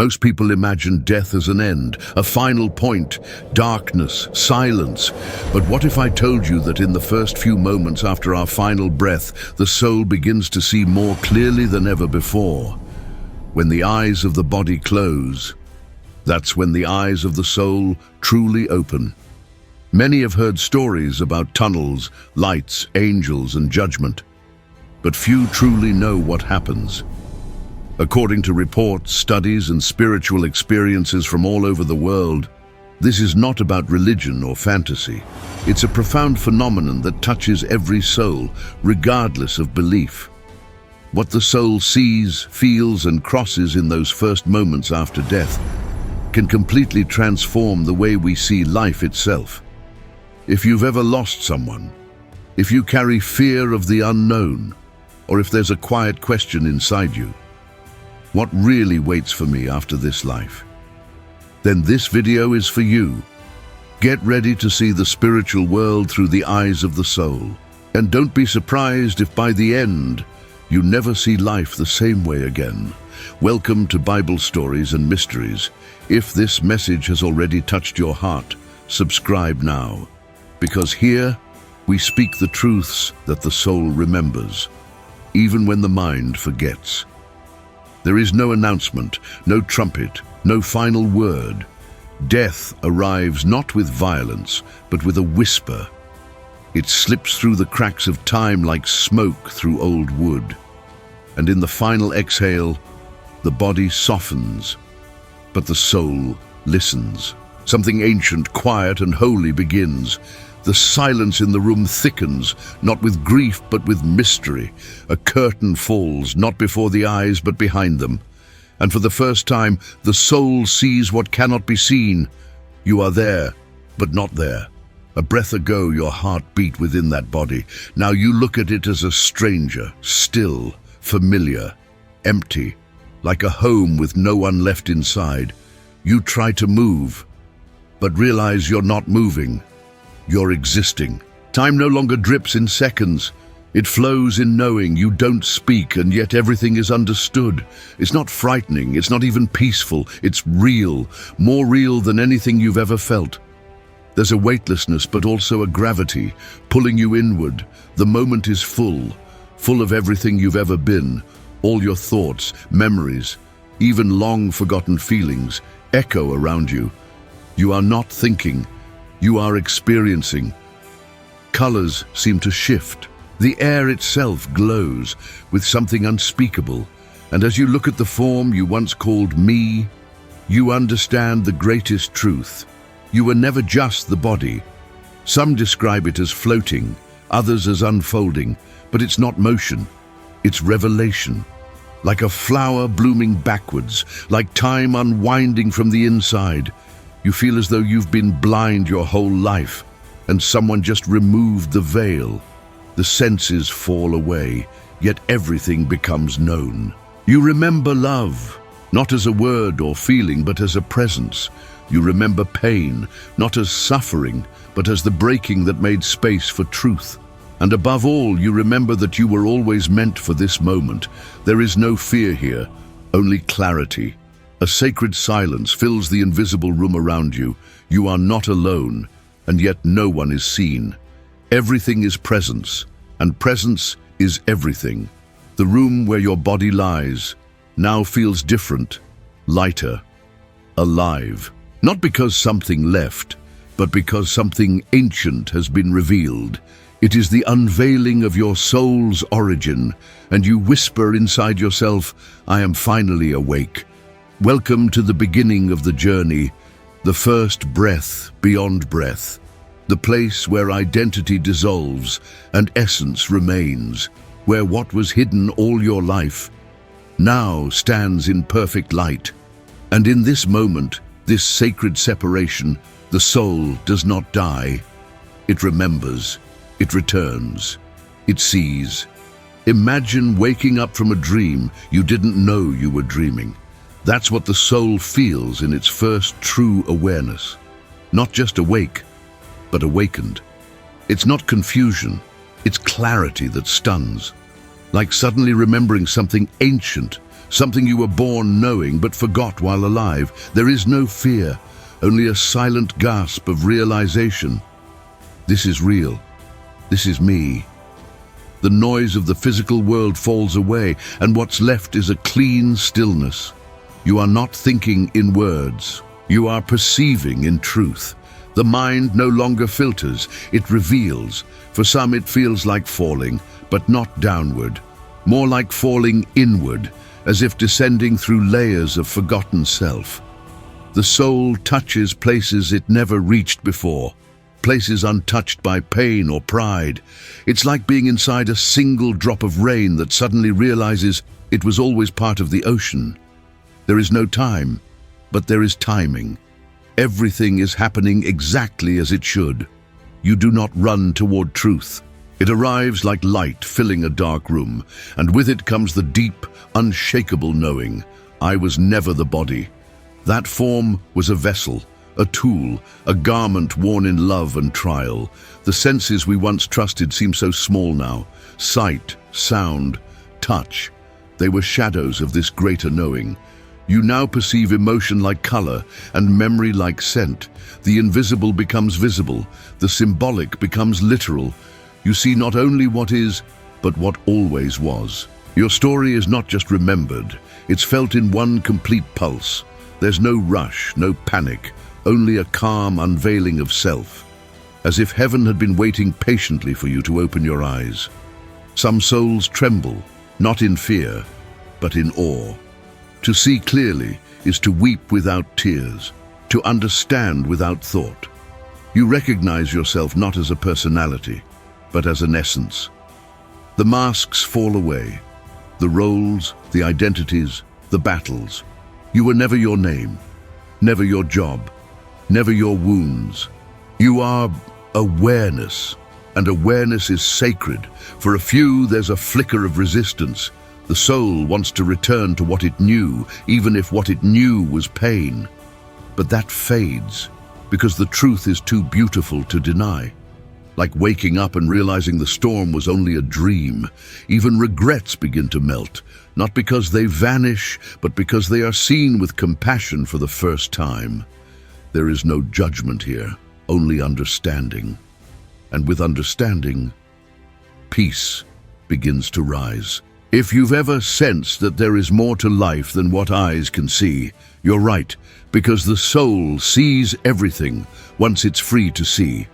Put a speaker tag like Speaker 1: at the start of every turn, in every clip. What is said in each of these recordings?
Speaker 1: Most people imagine death as an end, a final point, darkness, silence. But what if I told you that in the first few moments after our final breath, the soul begins to see more clearly than ever before? When the eyes of the body close, that's when the eyes of the soul truly open. Many have heard stories about tunnels, lights, angels, and judgment, but few truly know what happens. According to reports, studies, and spiritual experiences from all over the world, this is not about religion or fantasy. It's a profound phenomenon that touches every soul, regardless of belief. What the soul sees, feels, and crosses in those first moments after death can completely transform the way we see life itself. If you've ever lost someone, if you carry fear of the unknown, or if there's a quiet question inside you, what really waits for me after this life? Then this video is for you. Get ready to see the spiritual world through the eyes of the soul. And don't be surprised if by the end, you never see life the same way again. Welcome to Bible Stories and Mysteries. If this message has already touched your heart, subscribe now. Because here, we speak the truths that the soul remembers, even when the mind forgets. There is no announcement, no trumpet, no final word. Death arrives not with violence, but with a whisper. It slips through the cracks of time like smoke through old wood. And in the final exhale, the body softens, but the soul listens. Something ancient, quiet, and holy begins. The silence in the room thickens, not with grief but with mystery. A curtain falls, not before the eyes but behind them. And for the first time, the soul sees what cannot be seen. You are there, but not there. A breath ago, your heart beat within that body. Now you look at it as a stranger, still, familiar, empty, like a home with no one left inside. You try to move, but realize you're not moving. You're existing. Time no longer drips in seconds. It flows in knowing. You don't speak, and yet everything is understood. It's not frightening. It's not even peaceful. It's real, more real than anything you've ever felt. There's a weightlessness, but also a gravity, pulling you inward. The moment is full of everything you've ever been. All your thoughts, memories, even long-forgotten feelings, echo around you. You are not thinking. You are experiencing. Colors seem to shift. The air itself glows with something unspeakable. And as you look at the form you once called me, you understand the greatest truth. You were never just the body. Some describe it as floating, others as unfolding, but it's not motion, it's revelation. Like a flower blooming backwards, like time unwinding from the inside. You feel as though you've been blind your whole life, and someone just removed the veil. The senses fall away, yet everything becomes known. You remember love, not as a word or feeling, but as a presence. You remember pain, not as suffering, but as the breaking that made space for truth. And above all, you remember that you were always meant for this moment. There is no fear here, only clarity. A sacred silence fills the invisible room around you. You are not alone, and yet no one is seen. Everything is presence, and presence is everything. The room where your body lies now feels different, lighter, alive. Not because something left, but because something ancient has been revealed. It is the unveiling of your soul's origin, and you whisper inside yourself, "I am finally awake." Welcome to the beginning of the journey, the first breath beyond breath, the place where identity dissolves and essence remains, where what was hidden all your life now stands in perfect light. And in this moment, this sacred separation, the soul does not die. It remembers, it returns, it sees. Imagine waking up from a dream you didn't know you were dreaming. That's what the soul feels in its first true awareness. Not just awake, but awakened. It's not confusion, it's clarity that stuns. Like suddenly remembering something ancient, something you were born knowing but forgot while alive. There is no fear, only a silent gasp of realization. This is real. This is me. The noise of the physical world falls away, and what's left is a clean stillness. You are not thinking in words. You are perceiving in truth. The mind no longer filters, it reveals. For some it feels like falling, but not downward. More like falling inward, as if descending through layers of forgotten self. The soul touches places it never reached before, places untouched by pain or pride. It's like being inside a single drop of rain that suddenly realizes it was always part of the ocean. There is no time, but there is timing. Everything is happening exactly as it should. You do not run toward truth. It arrives like light filling a dark room, and with it comes the deep, unshakable knowing. I was never the body. That form was a vessel, a tool, a garment worn in love and trial. The senses we once trusted seem so small now. Sight, sound, touch. They were shadows of this greater knowing. You now perceive emotion like color and memory like scent. The invisible becomes visible. The symbolic becomes literal. You see not only what is, but what always was. Your story is not just remembered. It's felt in one complete pulse. There's no rush, no panic, only a calm unveiling of self, as if heaven had been waiting patiently for you to open your eyes. Some souls tremble, not in fear, but in awe. To see clearly is to weep without tears, to understand without thought. You recognize yourself not as a personality, but as an essence. The masks fall away, the roles, the identities, the battles. You were never your name, never your job, never your wounds. You are awareness, and awareness is sacred. For a few, there's a flicker of resistance. The soul wants to return to what it knew, even if what it knew was pain. But that fades, because the truth is too beautiful to deny. Like waking up and realizing the storm was only a dream. Even regrets begin to melt, not because they vanish, but because they are seen with compassion for the first time. There is no judgment here, only understanding. And with understanding, peace begins to rise. If you've ever sensed that there is more to life than what eyes can see, you're right, because the soul sees everything once it's free to see.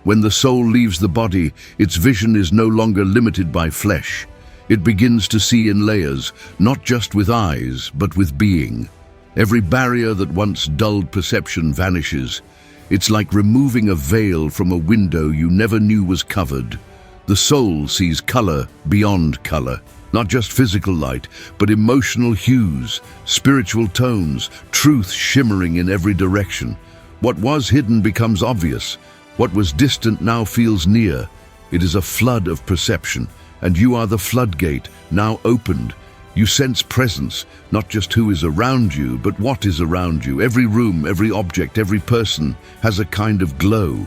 Speaker 1: When the soul leaves the body, its vision is no longer limited by flesh. It begins to see in layers, not just with eyes, but with being. Every barrier that once dulled perception vanishes. It's like removing a veil from a window you never knew was covered. The soul sees color beyond color, not just physical light, but emotional hues, spiritual tones, truth shimmering in every direction. What was hidden becomes obvious. What was distant now feels near. It is a flood of perception, and you are the floodgate, now opened. You sense presence, not just who is around you, but what is around you. Every room, every object, every person has a kind of glow.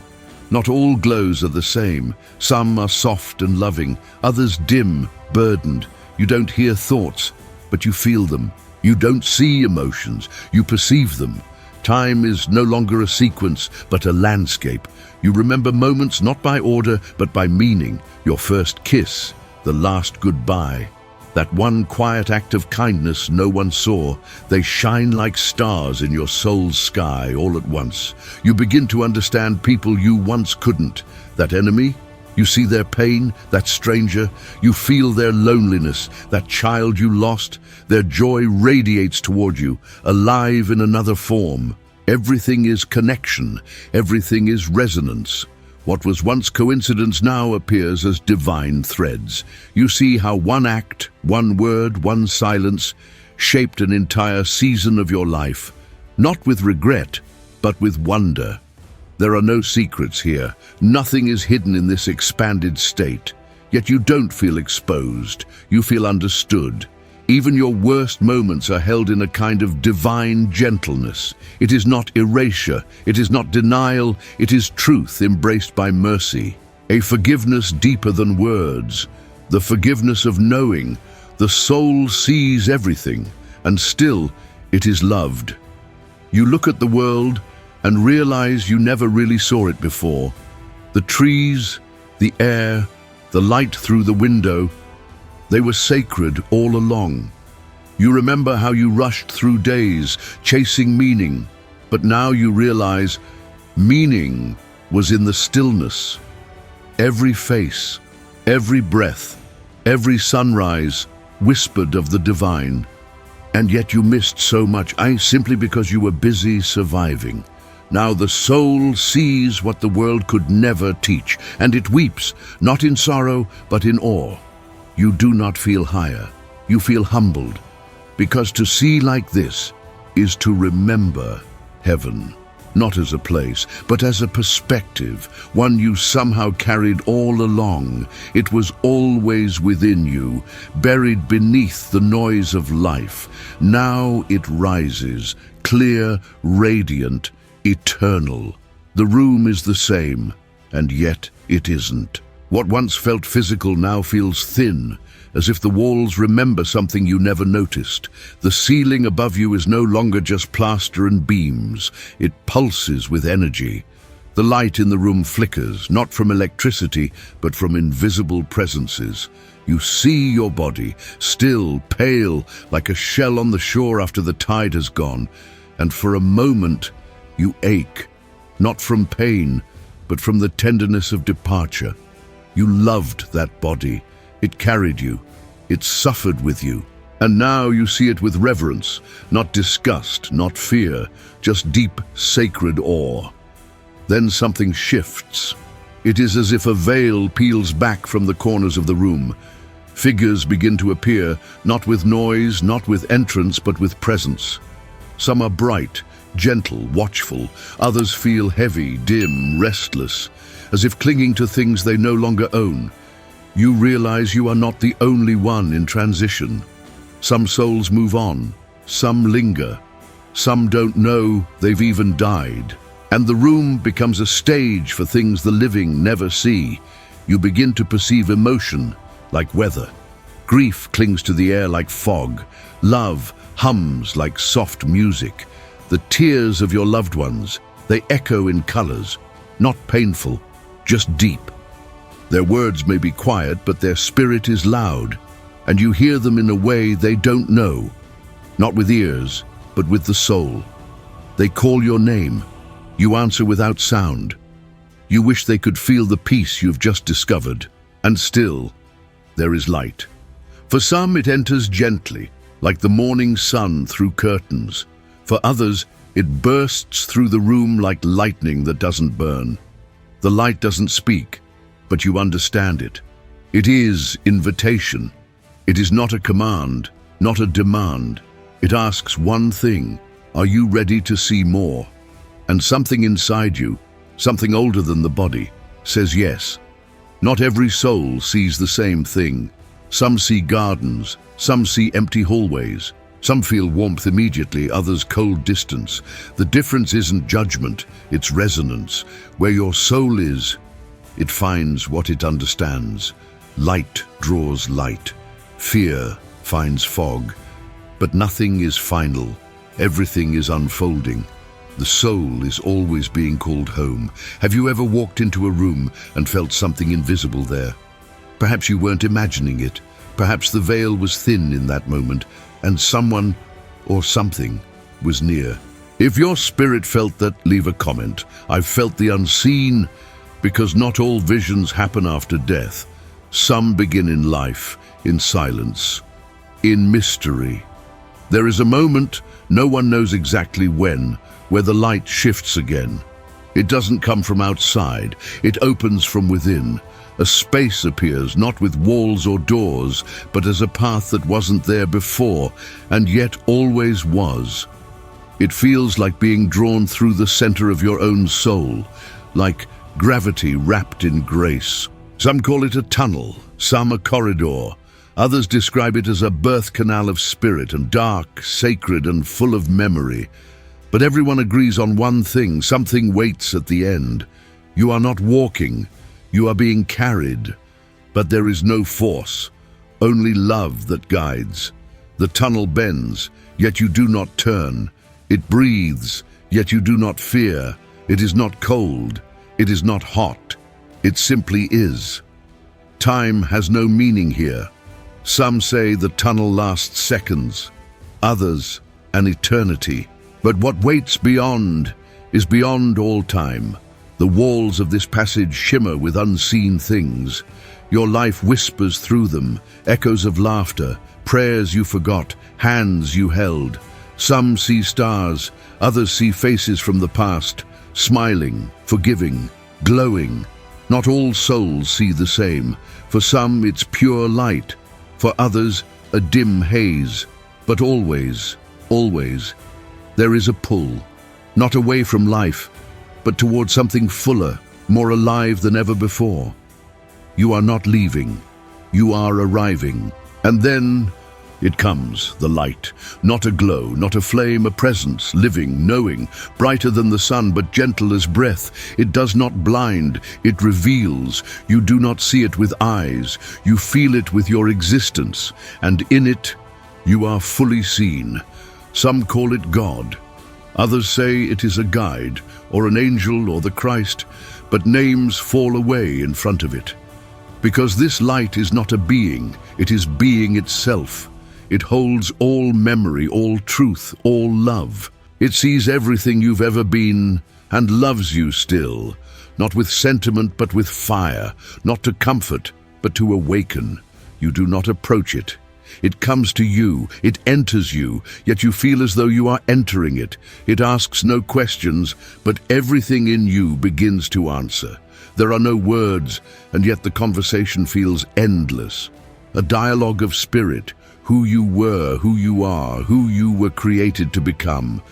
Speaker 1: Not all glows are the same. Some are soft and loving, others dim, burdened. You don't hear thoughts, but you feel them. You don't see emotions, you perceive them. Time is no longer a sequence, but a landscape. You remember moments not by order, but by meaning. Your first kiss, the last goodbye. That one quiet act of kindness no one saw. They shine like stars in your soul's sky all at once. You begin to understand people you once couldn't. That enemy, you see their pain, that stranger, you feel their loneliness, that child you lost. Their joy radiates toward you, alive in another form. Everything is connection, everything is resonance. What was once coincidence now appears as divine threads. You see how one act, one word, one silence shaped an entire season of your life, not with regret, but with wonder. There are no secrets here. Nothing is hidden in this expanded state. Yet you don't feel exposed. You feel understood. Even your worst moments are held in a kind of divine gentleness. It is not erasure. It is not denial. It is truth embraced by mercy. A forgiveness deeper than words. The forgiveness of knowing. The soul sees everything, and still it is loved. You look at the world and realize you never really saw it before. The trees, the air, the light through the window, they were sacred all along. You remember how you rushed through days, chasing meaning, but now you realize meaning was in the stillness. Every face, every breath, every sunrise whispered of the divine. And yet you missed so much, simply because you were busy surviving. Now the soul sees what the world could never teach, and it weeps, not in sorrow, but in awe. You do not feel higher, you feel humbled, because to see like this is to remember heaven, not as a place, but as a perspective, one you somehow carried all along. It was always within you, buried beneath the noise of life. Now it rises, clear, radiant, eternal. The room is the same, and yet it isn't. What once felt physical now feels thin, as if the walls remember something you never noticed. The ceiling above you is no longer just plaster and beams. It pulses with energy. The light in the room flickers, not from electricity, but from invisible presences. You see your body, still, pale, like a shell on the shore after the tide has gone, and for a moment you ache, not from pain, but from the tenderness of departure. You loved that body. It carried you. It suffered with you. And now you see it with reverence, not disgust, not fear, just deep, sacred awe. Then something shifts. It is as if a veil peels back from the corners of the room. Figures begin to appear, not with noise, not with entrance, but with presence. Some are bright, gentle, watchful. Others feel heavy, dim, restless, as if clinging to things they no longer own. You realize you are not the only one in transition. Some souls move on, some linger, some don't know they've even died. And the room becomes a stage for things the living never see. You begin to perceive emotion like weather. Grief clings to the air like fog. Love hums like soft music. The tears of your loved ones, they echo in colors, not painful, just deep. Their words may be quiet, but their spirit is loud, and you hear them in a way they don't know, not with ears, but with the soul. They call your name. You answer without sound. You wish they could feel the peace you've just discovered, and still, there is light. For some, it enters gently, like the morning sun through curtains. For others, it bursts through the room like lightning that doesn't burn. The light doesn't speak, but you understand it. It is invitation. It is not a command, not a demand. It asks one thing: are you ready to see more? And something inside you, something older than the body, says yes. Not every soul sees the same thing. Some see gardens, some see empty hallways. Some feel warmth immediately, others cold distance. The difference isn't judgment, it's resonance. Where your soul is, it finds what it understands. Light draws light. Fear finds fog. But nothing is final. Everything is unfolding. The soul is always being called home. Have you ever walked into a room and felt something invisible there? Perhaps you weren't imagining it. Perhaps the veil was thin in that moment, and someone or something was near. If your spirit felt that, leave a comment. I've felt the unseen, because not all visions happen after death. Some begin in life, in silence, in mystery. There is a moment, no one knows exactly when, where the light shifts again. It doesn't come from outside, it opens from within. A space appears, not with walls or doors, but as a path that wasn't there before, and yet always was. It feels like being drawn through the center of your own soul, like gravity wrapped in grace. Some call it a tunnel, some a corridor. Others describe it as a birth canal of spirit, and dark, sacred, and full of memory. But everyone agrees on one thing: something waits at the end. You are not walking, you are being carried. But there is no force, only love that guides. The tunnel bends, yet you do not turn. It breathes, yet you do not fear. It is not cold, it is not hot. It simply is. Time has no meaning here. Some say the tunnel lasts seconds, others an eternity. But what waits beyond is beyond all time. The walls of this passage shimmer with unseen things. Your life whispers through them, echoes of laughter, prayers you forgot, hands you held. Some see stars, others see faces from the past, smiling, forgiving, glowing. Not all souls see the same. For some it's pure light, for others a dim haze. But always, always, there is a pull, not away from life, but toward something fuller, more alive than ever before. You are not leaving, you are arriving. And then it comes, the light, not a glow, not a flame, a presence, living, knowing, brighter than the sun, but gentle as breath. It does not blind, it reveals. You do not see it with eyes, you feel it with your existence, and in it, you are fully seen. Some call it God. Others say it is a guide, or an angel, or the Christ, but names fall away in front of it. Because this light is not a being, it is being itself. It holds all memory, all truth, all love. It sees everything you've ever been and loves you still, not with sentiment but with fire, not to comfort but to awaken. You do not approach it. It comes to you, it enters you, yet you feel as though you are entering it. It asks no questions, but everything in you begins to answer. There are no words, and yet the conversation feels endless. A dialogue of spirit, who you were, who you are, who you were created to become.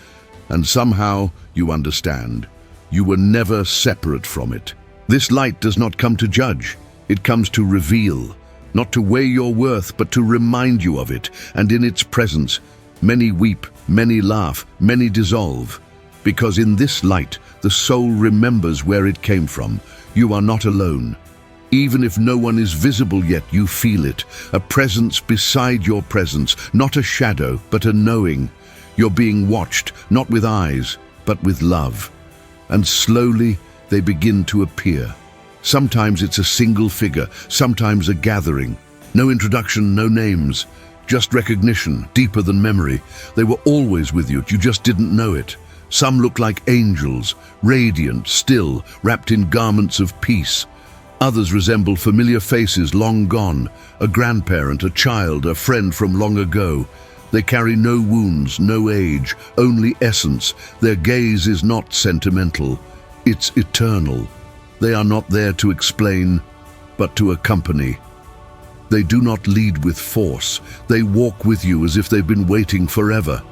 Speaker 1: And somehow you understand. You were never separate from it. This light does not come to judge, it comes to reveal. Not to weigh your worth, but to remind you of it. And in its presence, many weep, many laugh, many dissolve. Because in this light, the soul remembers where it came from. You are not alone. Even if no one is visible yet, you feel it. A presence beside your presence, not a shadow, but a knowing. You're being watched, not with eyes, but with love. And slowly, they begin to appear. Sometimes it's a single figure, sometimes a gathering. No introduction, no names, just recognition, deeper than memory. They were always with you, you just didn't know it. Some look like angels, radiant, still, wrapped in garments of peace. Others resemble familiar faces long gone, a grandparent, a child, a friend from long ago. They carry no wounds, no age, only essence. Their gaze is not sentimental, it's eternal. They are not there to explain, but to accompany. They do not lead with force. They walk with you as if they've been waiting forever.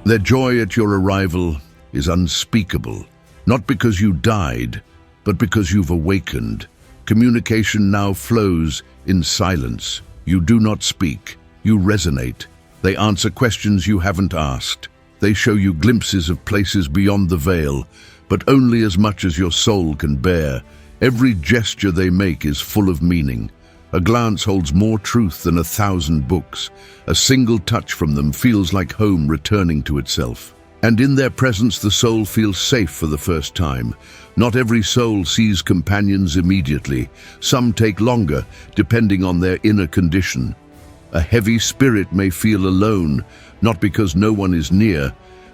Speaker 1: Their joy at your arrival is unspeakable, not because you died, but because you've awakened. Communication now flows in silence. You do not speak, you resonate. They answer questions you haven't asked. They show you glimpses of places beyond the veil, but only as much as your soul can bear. Every gesture they make is full of meaning. A glance holds more truth than 1,000 books. A single touch from them feels like home returning to itself. And in their presence the soul feels safe for the first time. Not every soul sees companions immediately. Some take longer, depending on their inner condition. A heavy spirit may feel alone, not because no one is near,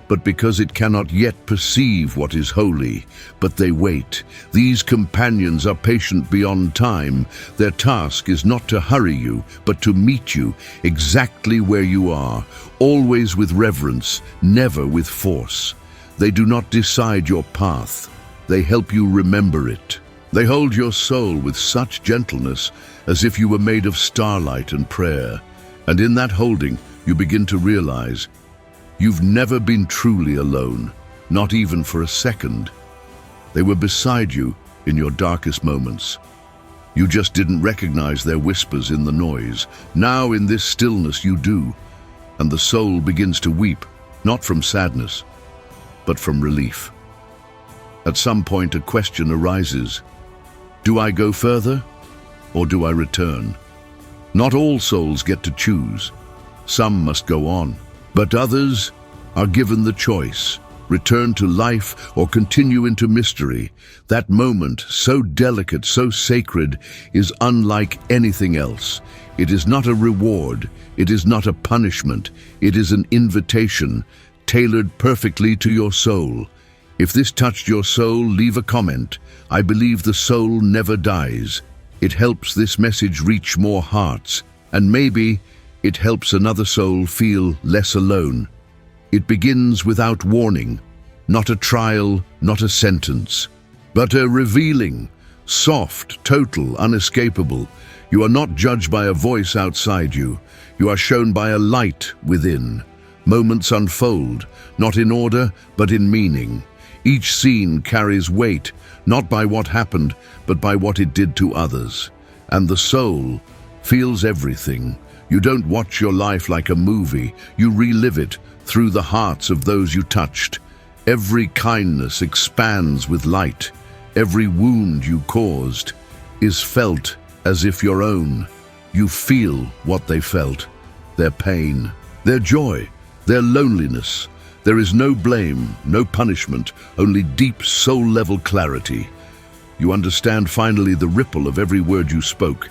Speaker 1: but because it cannot yet perceive what is holy. But they wait. These companions are patient beyond time. Their task is not to hurry you, but to meet you exactly where you are, always with reverence, never with force. They do not decide your path. They help you remember it. They hold your soul with such gentleness, as if you were made of starlight and prayer. And in that holding, you begin to realize you've never been truly alone, not even for a second. They were beside you in your darkest moments. You just didn't recognize their whispers in the noise. Now in this stillness you do, and the soul begins to weep, not from sadness, but from relief. At some point a question arises. Do I go further, or do I return? Not all souls get to choose. Some must go on, but others are given the choice. Return to life or continue into mystery. That moment, so delicate, so sacred, is unlike anything else. It is not a reward. It is not a punishment. It is an invitation, tailored perfectly to your soul. If this touched your soul, leave a comment. I believe the soul never dies. It helps this message reach more hearts, and maybe it helps another soul feel less alone. It begins without warning, not a trial, not a sentence, but a revealing, soft, total, unescapable. You are not judged by a voice outside you. You are shown by a light within. Moments unfold, not in order, but in meaning. Each scene carries weight, not by what happened, but by what it did to others. And the soul feels everything. You don't watch your life like a movie. You relive it through the hearts of those you touched. Every kindness expands with light. Every wound you caused is felt as if your own. You feel what they felt, their pain, their joy, their loneliness. There is no blame, no punishment, only deep soul-level clarity. You understand finally the ripple of every word you spoke.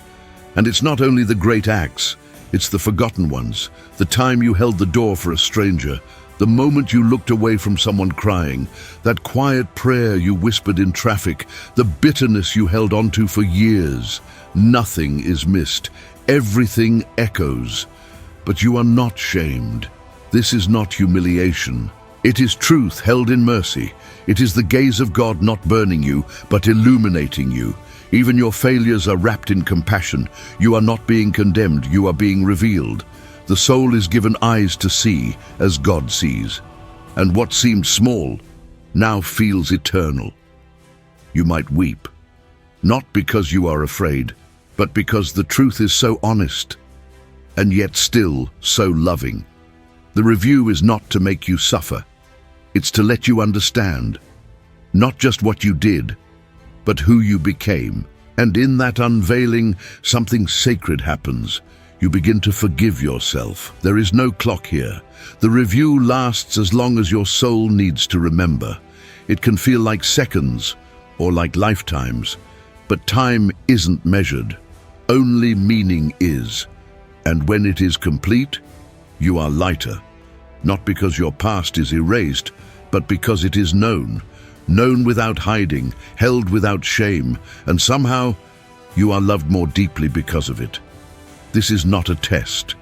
Speaker 1: And it's not only the great acts, it's the forgotten ones. The time you held the door for a stranger, the moment you looked away from someone crying, that quiet prayer you whispered in traffic, the bitterness you held onto for years. Nothing is missed. Everything echoes. But you are not shamed. This is not humiliation. It is truth held in mercy. It is the gaze of God not burning you, but illuminating you. Even your failures are wrapped in compassion. You are not being condemned, you are being revealed. The soul is given eyes to see as God sees. And what seemed small now feels eternal. You might weep, not because you are afraid, but because the truth is so honest, and yet still so loving. The review is not to make you suffer. It's to let you understand, not just what you did, but who you became. And in that unveiling, something sacred happens. You begin to forgive yourself. There is no clock here. The review lasts as long as your soul needs to remember. It can feel like seconds or like lifetimes, but time isn't measured. Only meaning is. And when it is complete, you are lighter. Not because your past is erased, but because it is known. Known without hiding, held without shame, and somehow you are loved more deeply because of it. This is not a test.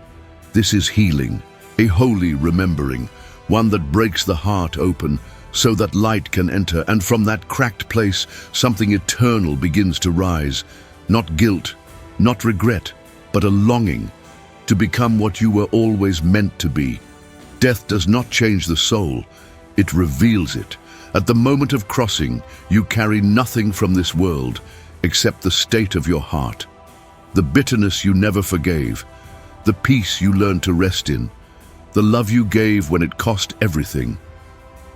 Speaker 1: This is healing, a holy remembering, one that breaks the heart open so that light can enter, and from that cracked place something eternal begins to rise. Not guilt, not regret, but a longing to become what you were always meant to be. Death does not change the soul, it reveals it. At the moment of crossing, you carry nothing from this world except the state of your heart, the bitterness you never forgave, the peace you learned to rest in, the love you gave when it cost everything.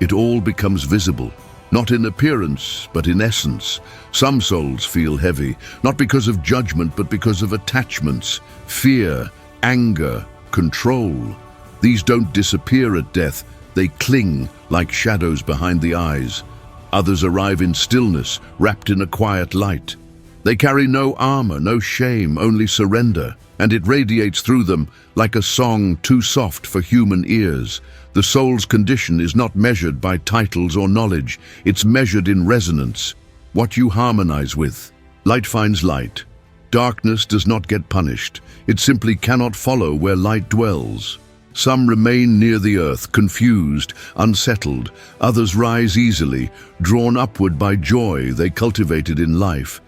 Speaker 1: It all becomes visible, not in appearance, but in essence. Some souls feel heavy, not because of judgment, but because of attachments, fear, anger, control. These don't disappear at death. They cling like shadows behind the eyes. Others arrive in stillness, wrapped in a quiet light. They carry no armor, no shame, only surrender, and it radiates through them like a song too soft for human ears. The soul's condition is not measured by titles or knowledge. It's measured in resonance, what you harmonize with. Light finds light. Darkness does not get punished. It simply cannot follow where light dwells. Some remain near the earth, confused, unsettled. Others rise easily, drawn upward by joy they cultivated in life.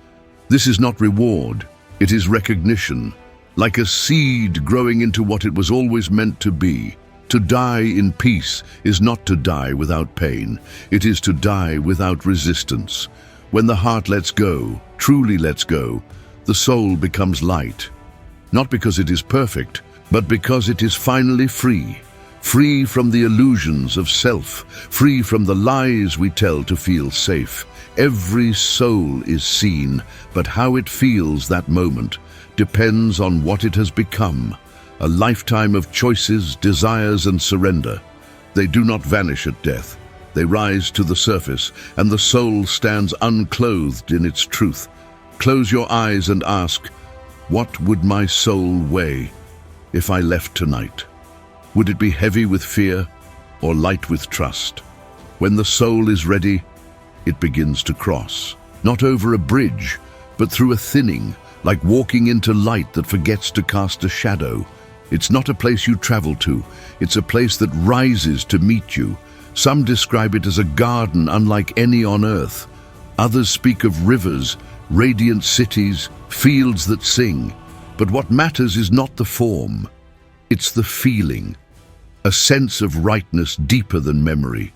Speaker 1: This is not reward, it is recognition, like a seed growing into what it was always meant to be. To die in peace is not to die without pain, it is to die without resistance. When the heart lets go, truly lets go, the soul becomes light. Not because it is perfect, but because it is finally free. Free from the illusions of self, free from the lies we tell to feel safe. Every soul is seen, but how it feels that moment depends on what it has become, a lifetime of choices, desires, and surrender. They do not vanish at death. They rise to the surface, and the soul stands unclothed in its truth. Close your eyes and ask, what would my soul weigh if I left tonight? Would it be heavy with fear or light with trust? When the soul is ready, it begins to cross, not over a bridge, but through a thinning, like walking into light that forgets to cast a shadow. It's not a place you travel to, it's a place that rises to meet you. Some describe it as a garden unlike any on earth. Others speak of rivers, radiant cities, fields that sing. But what matters is not the form, it's the feeling, a sense of rightness deeper than memory.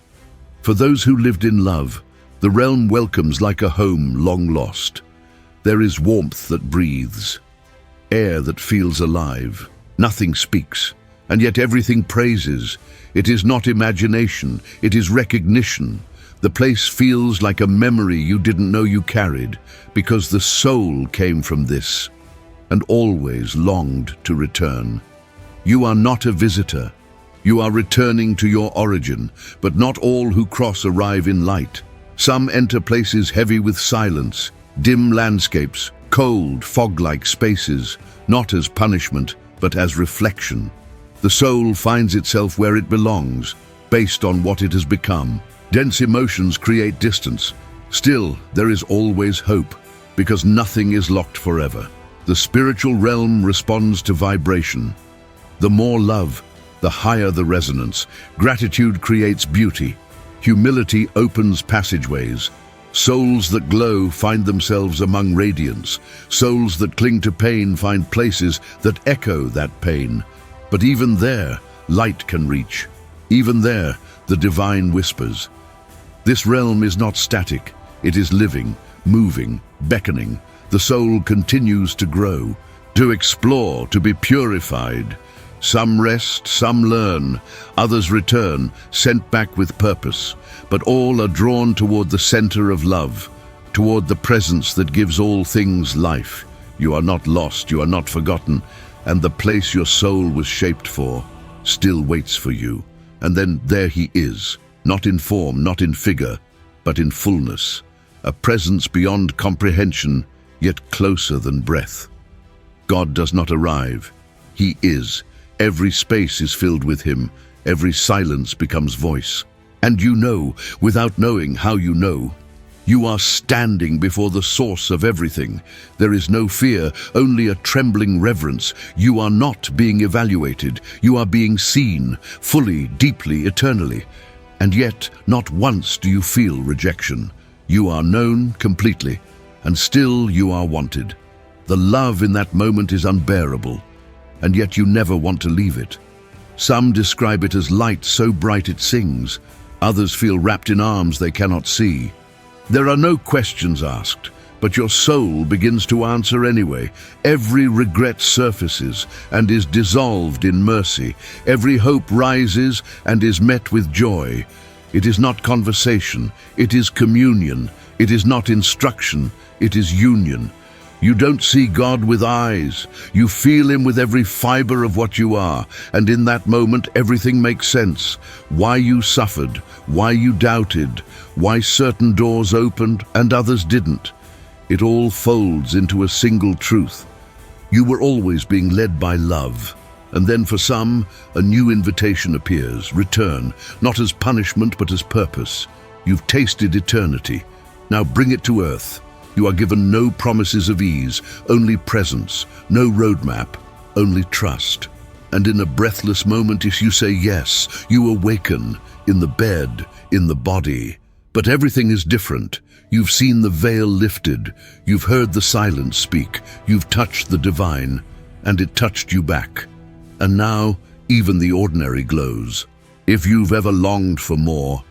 Speaker 1: For those who lived in love, the realm welcomes like a home long lost. There is warmth that breathes, air that feels alive. Nothing speaks, and yet everything praises. It is not imagination, it is recognition. The place feels like a memory you didn't know you carried, because the soul came from this, and always longed to return. You are not a visitor. You are returning to your origin, but not all who cross arrive in light. Some enter places heavy with silence, dim landscapes, cold, fog-like spaces, not as punishment, but as reflection. The soul finds itself where it belongs, based on what it has become. Dense emotions create distance. Still, there is always hope, because nothing is locked forever. The spiritual realm responds to vibration. The more love, the higher the resonance. Gratitude creates beauty. Humility opens passageways. Souls that glow find themselves among radiance. Souls that cling to pain find places that echo that pain. But even there, light can reach. Even there, the divine whispers. This realm is not static. It is living, moving, beckoning. The soul continues to grow, to explore, to be purified. Some rest, some learn, others return, sent back with purpose. But all are drawn toward the center of love, toward the presence that gives all things life. You are not lost, you are not forgotten, and the place your soul was shaped for still waits for you. And then there he is, not in form, not in figure, but in fullness, a presence beyond comprehension, yet closer than breath. God does not arrive, he is. Every space is filled with him, every silence becomes voice. And you know, without knowing how you know, you are standing before the source of everything. There is no fear, only a trembling reverence. You are not being evaluated, you are being seen, fully, deeply, eternally. And yet, not once do you feel rejection. You are known completely, and still you are wanted. The love in that moment is unbearable, and yet you never want to leave it. Some describe it as light so bright it sings. Others feel wrapped in arms they cannot see. There are no questions asked, but your soul begins to answer anyway. Every regret surfaces and is dissolved in mercy. Every hope rises and is met with joy. It is not conversation, it is communion. It is not instruction, it is union. You don't see God with eyes. You feel him with every fiber of what you are, and in that moment everything makes sense. Why you suffered, why you doubted, why certain doors opened and others didn't. It all folds into a single truth. You were always being led by love. And then for some, a new invitation appears, return, not as punishment but as purpose. You've tasted eternity. Now bring it to earth. You are given no promises of ease, only presence, no roadmap, only trust. And in a breathless moment, if you say yes, you awaken, in the bed, in the body. But everything is different. You've seen the veil lifted, you've heard the silence speak, you've touched the divine, and it touched you back. And now, even the ordinary glows. If you've ever longed for more,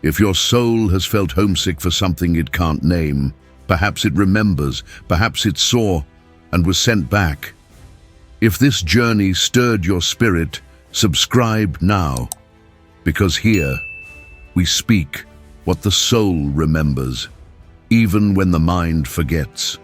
Speaker 1: if your soul has felt homesick for something it can't name, perhaps it remembers, perhaps it saw and was sent back. If this journey stirred your spirit, subscribe now, because here we speak what the soul remembers, even when the mind forgets.